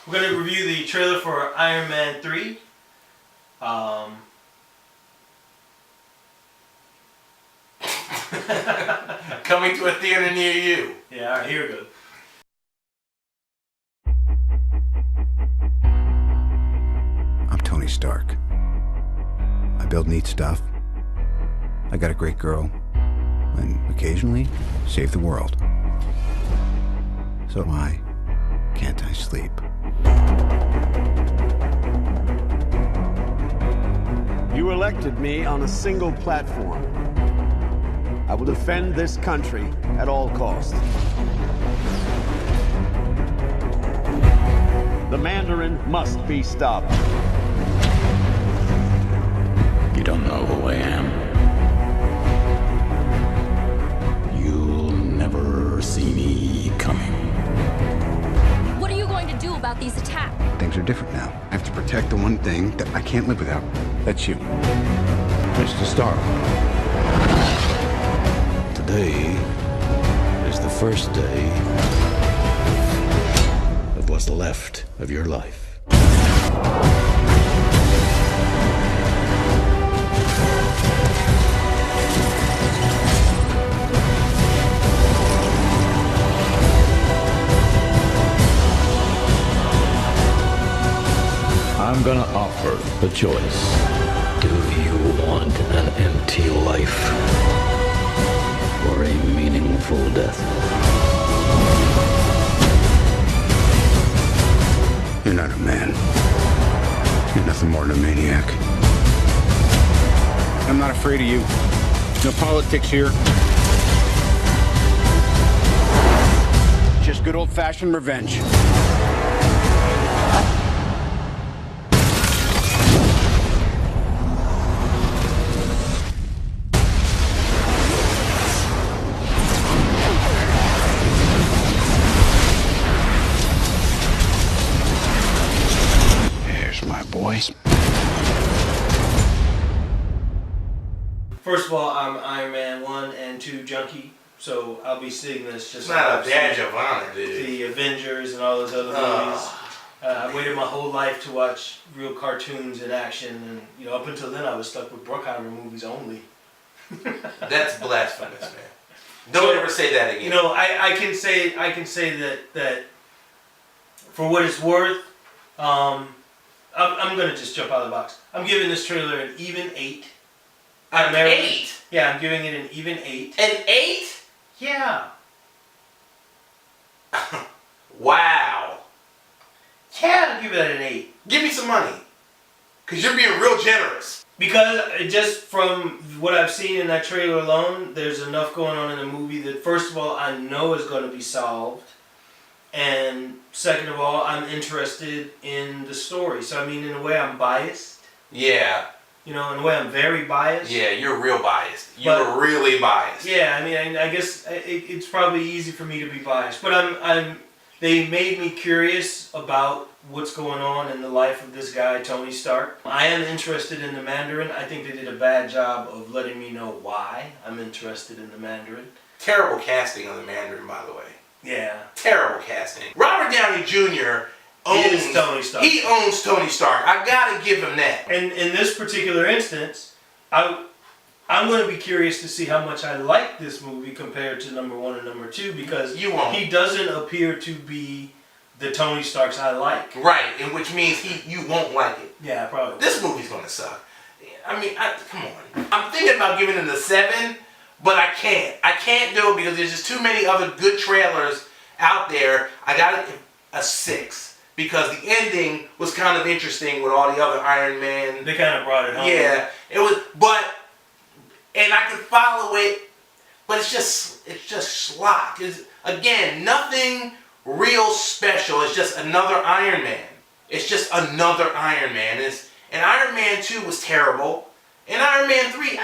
We're going to review the trailer for Iron Man 3. Coming to a theater near you. Yeah, alright, here we go. I'm Tony Stark. I build neat stuff. I got a great girl. And occasionally, save the world. So why can't I sleep? You elected me on a single platform. I will defend this country at all costs. The Mandarin must be stopped. You don't know who I am. You'll never see me coming. What are you going to do about these attacks? Things are different now. I have to protect the one thing that I can't live without. That's you. Mr. Stark. Today is the first day of what's left of your life. I'm gonna offer a choice. Do you want an empty life or a meaningful death? You're not a man. You're nothing more than a maniac. I'm not afraid of you. No politics here. Just good old-fashioned revenge. Boys. First of all, I'm Iron Man 1 and 2 junkie, so I'll be seeing this just It's not a badge of honor, dude. the Avengers and all those other movies. I waited my whole life to watch real cartoons in action, and up until then I was stuck with Bruckheimer movies only. That's blasphemous, man. Don't ever say that again. I can say that for what it's worth, I'm gonna just jump out of the box. I'm giving this trailer an even 8. An 8? Yeah, I'm giving it an even 8. An 8? Yeah. Wow. Yeah, I'll give it an 8. Give me some money. Because you're being real generous. Because just from what I've seen in that trailer alone, there's enough going on in the movie that, first of all, I know is going to be solved. And second of all, I'm interested in the story. So, I mean, in a way, I'm biased. Yeah. In a way, I'm very biased. Yeah, you're real biased. You're really biased. Yeah, I mean, I guess it's probably easy for me to be biased. But they made me curious about what's going on in the life of this guy, Tony Stark. I am interested in the Mandarin. I think they did a bad job of letting me know why I'm interested in the Mandarin. Terrible casting on the Mandarin, by the way. Yeah. Terrible casting. Robert Downey Jr. owns Tony Stark. He owns Tony Stark. I gotta give him that. And in this particular instance, I'm going to be curious to see how much I like this movie compared to number 1 and number 2, because he doesn't appear to be the Tony Starks I like. Right, and which means you won't like it. Yeah, probably. This movie's gonna suck. I mean, come on. I'm thinking about giving it a 7. But I can't. I can't do it because there's just too many other good trailers out there. I got it a 6 because the ending was kind of interesting with all the other Iron Man. They kind of brought it home. Yeah, it was. And I could follow it, but it's just schlock. Again, nothing real special. It's just another Iron Man. It's just another Iron Man. And Iron Man 2 was terrible. And Iron Man 3,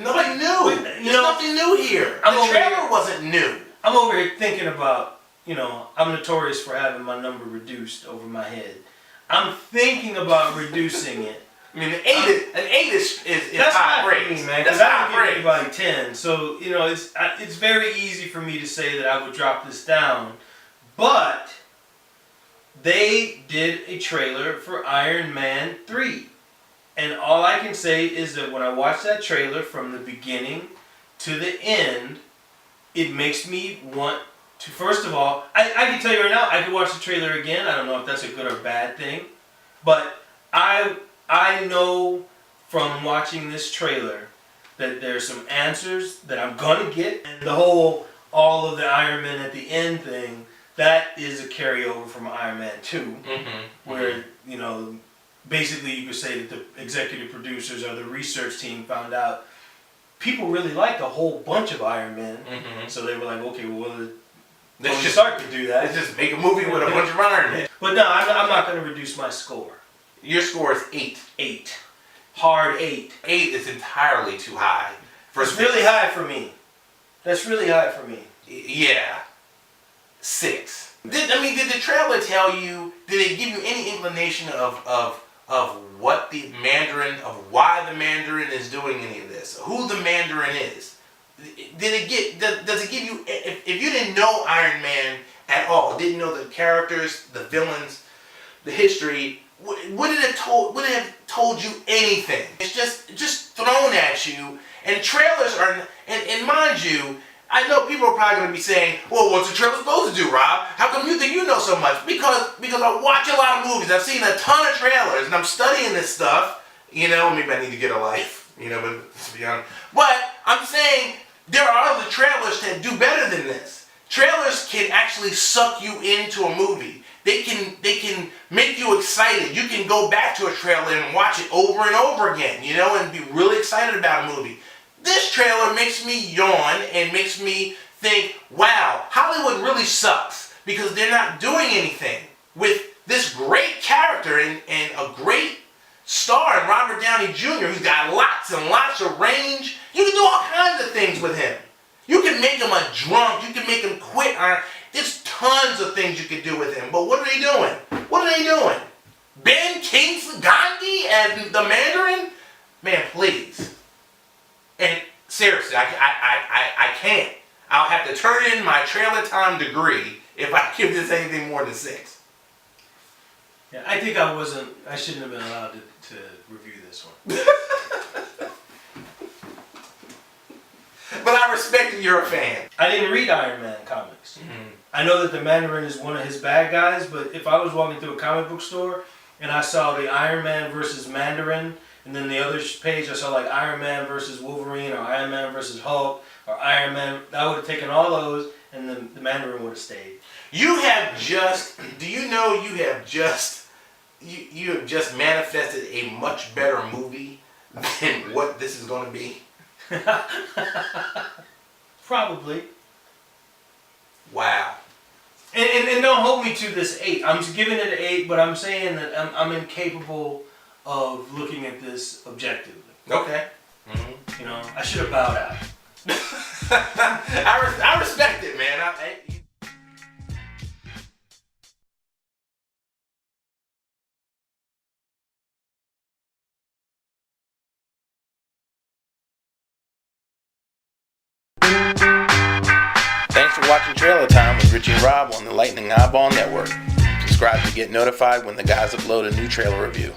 nobody knew. There's nothing new here. The trailer wasn't new. I'm over here thinking about, I'm notorious for having my number reduced over my head. I'm thinking about reducing it. I mean, an 8 is that's high not praise, me, man. That's I high don't praise. give anybody 10. So it's very easy for me to say that I would drop this down, but they did a trailer for Iron Man 3. And all I can say is that when I watch that trailer from the beginning to the end, it makes me want to, first of all, I can tell you right now, I could watch the trailer again. I don't know if that's a good or bad thing. But I know from watching this trailer that there's some answers that I'm going to get. And the whole, all of the Iron Man at the end thing, that is a carryover from Iron Man 2. Where, you know, basically you could say that the executive producers or the research team found out people really liked a whole bunch of Iron Men. So they were like, okay, well, let's just start to do that. Let's just make a movie with a bunch of Iron Men. But no, I'm not going to reduce my score. Your score is 8. 8. Hard 8. 8 is entirely too high. That's really high for me. That's really high for me. Yeah. 6. Did the trailer tell you, did it give you any inclination of what the Mandarin, of why the Mandarin is doing any of this? Who the Mandarin is? Does it give you, if you didn't know Iron Man at all, didn't know the characters, the villains, the history, would it have told you anything? It's just thrown at you, and trailers are, and mind you, I know people are probably going to be saying, well, what's the trailer supposed to do, Rob? How come you think you know so much? Because I watch a lot of movies. I've seen a ton of trailers, and I'm studying this stuff. You know, maybe I need to get a life, you know, but to be honest. But I'm saying there are other trailers that do better than this. Trailers can actually suck you into a movie. They can make you excited. You can go back to a trailer and watch it over and over again, you know, and be really excited about a movie. This trailer makes me yawn and makes me think, wow, Hollywood really sucks because they're not doing anything with this great character and a great star in Robert Downey Jr. who's got lots and lots of range. You can do all kinds of things with him. You can make him a drunk. You can make him quit. There's tons of things you can do with him. But what are they doing? What are they doing? Ben Kingsley Gandhi as the Mandarin? Man, please. And seriously, I can't. I'll have to turn in my trailer time degree if I give this anything more than 6. Yeah, I think I shouldn't have been allowed to review this one. But I respect that you're a fan. I didn't read Iron Man comics. I know that the Mandarin is one of his bad guys, but if I was walking through a comic book store and I saw the Iron Man versus Mandarin, and then the other page I saw like Iron Man versus Wolverine or Iron Man versus Hulk or Iron Man, I would have taken all those and then the Mandarin would have stayed. You have just, do you know you have just manifested a much better movie than what this is going to be? Probably. Wow. And don't hold me to this 8. I'm giving it an 8, but I'm saying that I'm incapable of looking at this objectively. Okay. You know, I should have bowed out. I respect it, man. Thanks for watching Trailer Time with Ricci and Rob on the Lightning Eyeball Network. Subscribe to get notified when the guys upload a new trailer review.